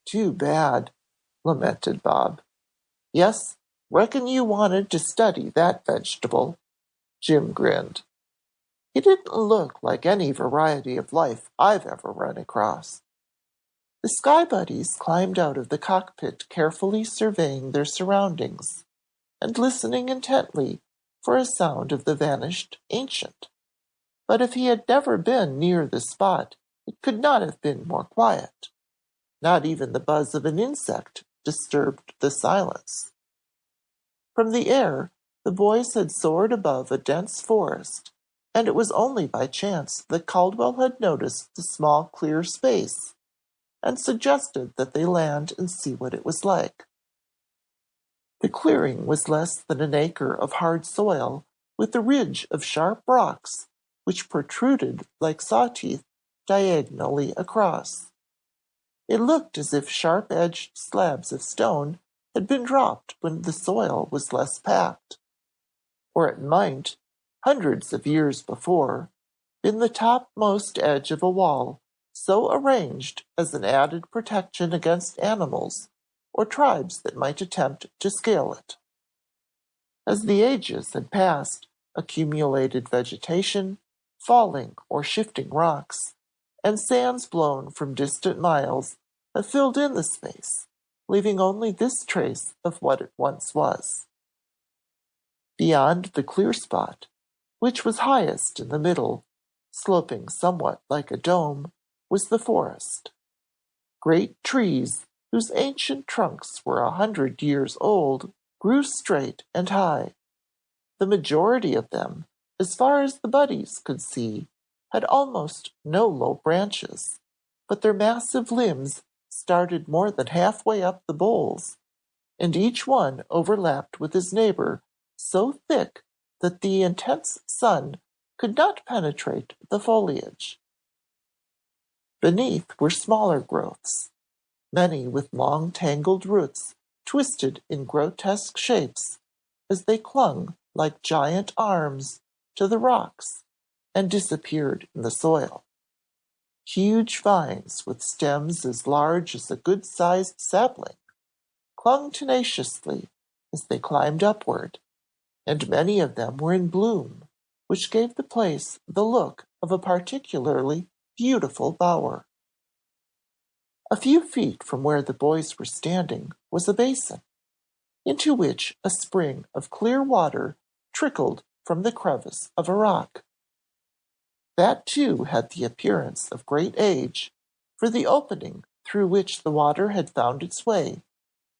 Too bad, lamented Bob. Yes, reckon you wanted to study that vegetable. Jim grinned. He didn't look like any variety of life I've ever run across. The Sky Buddies climbed out of the cockpit, carefully surveying their surroundings and listening intently for a sound of the vanished ancient. But if he had never been near the spot, it could not have been more quiet. Not even the buzz of an insect disturbed the silence. From the air, the boys had soared above a dense forest, and it was only by chance that Caldwell had noticed the small clear space, and suggested that they land and see what it was like. The clearing was less than an acre of hard soil, with a ridge of sharp rocks, which protruded like saw-teeth diagonally across. It looked as if sharp-edged slabs of stone had been dropped when the soil was less packed, or it might, hundreds of years before, been the topmost edge of a wall, so arranged as an added protection against animals or tribes that might attempt to scale it. As the ages had passed, accumulated vegetation, falling or shifting rocks, and sands blown from distant miles have filled in the space, leaving only this trace of what it once was. Beyond the clear spot, which was highest in the middle, sloping somewhat like a dome, was the forest. Great trees, whose ancient trunks were 100 years old, grew straight and high. The majority of them, as far as the Buddies could see, had almost no low branches, but their massive limbs started more than halfway up the boles, and each one overlapped with his neighbor so thick that the intense sun could not penetrate the foliage. Beneath were smaller growths, many with long tangled roots twisted in grotesque shapes as they clung like giant arms to the rocks and disappeared in the soil. Huge vines with stems as large as a good-sized sapling clung tenaciously as they climbed upward, and many of them were in bloom, which gave the place the look of a particularly beautiful bower. A few feet from where the boys were standing was a basin, into which a spring of clear water trickled from the crevice of a rock. That too had the appearance of great age, for the opening through which the water had found its way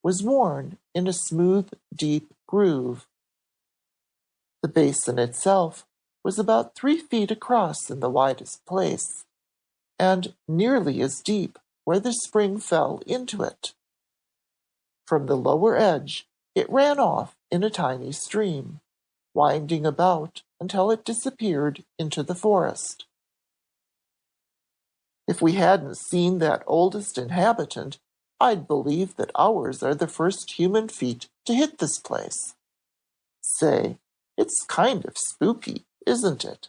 was worn in a smooth, deep groove. The basin itself was about 3 feet across in the widest place, and nearly as deep where the spring fell into it. From the lower edge it ran off in a tiny stream, winding about until it disappeared into the forest. If we hadn't seen that oldest inhabitant, I'd believe that ours are the first human feet to hit this place. Say, it's kind of spooky, isn't it?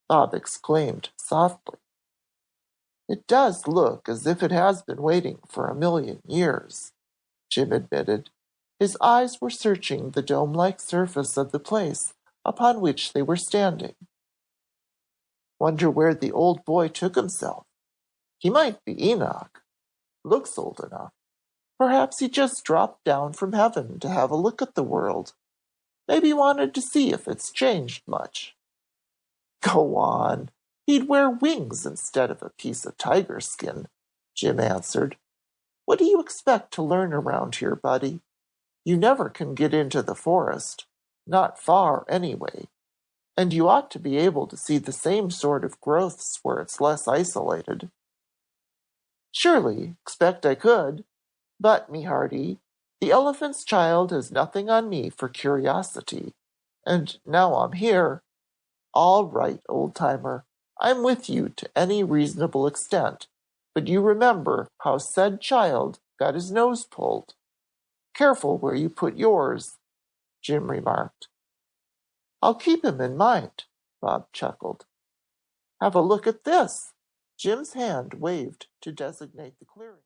Bob exclaimed softly. It does look as if it has been waiting for 1,000,000 years, Jim admitted. His eyes were searching the dome-like surface of the place upon which they were standing. Wonder where the old boy took himself. He might be Enoch. Looks old enough. Perhaps he just dropped down from heaven to have a look at the world. Maybe wanted to see if it's changed much. Go on. He'd wear wings instead of a piece of tiger skin, Jim answered. What do you expect to learn around here, buddy? You never can get into the forest. Not far, anyway. And you ought to be able to see the same sort of growths where it's less isolated. Surely, expect I could. But, me hearty, the elephant's child has nothing on me for curiosity. And now I'm here. All right, old-timer. I'm with you to any reasonable extent, but you remember how said child got his nose pulled. Careful where you put yours, Jim remarked. I'll keep him in mind, Bob chuckled. Have a look at this. Jim's hand waved to designate the clearing.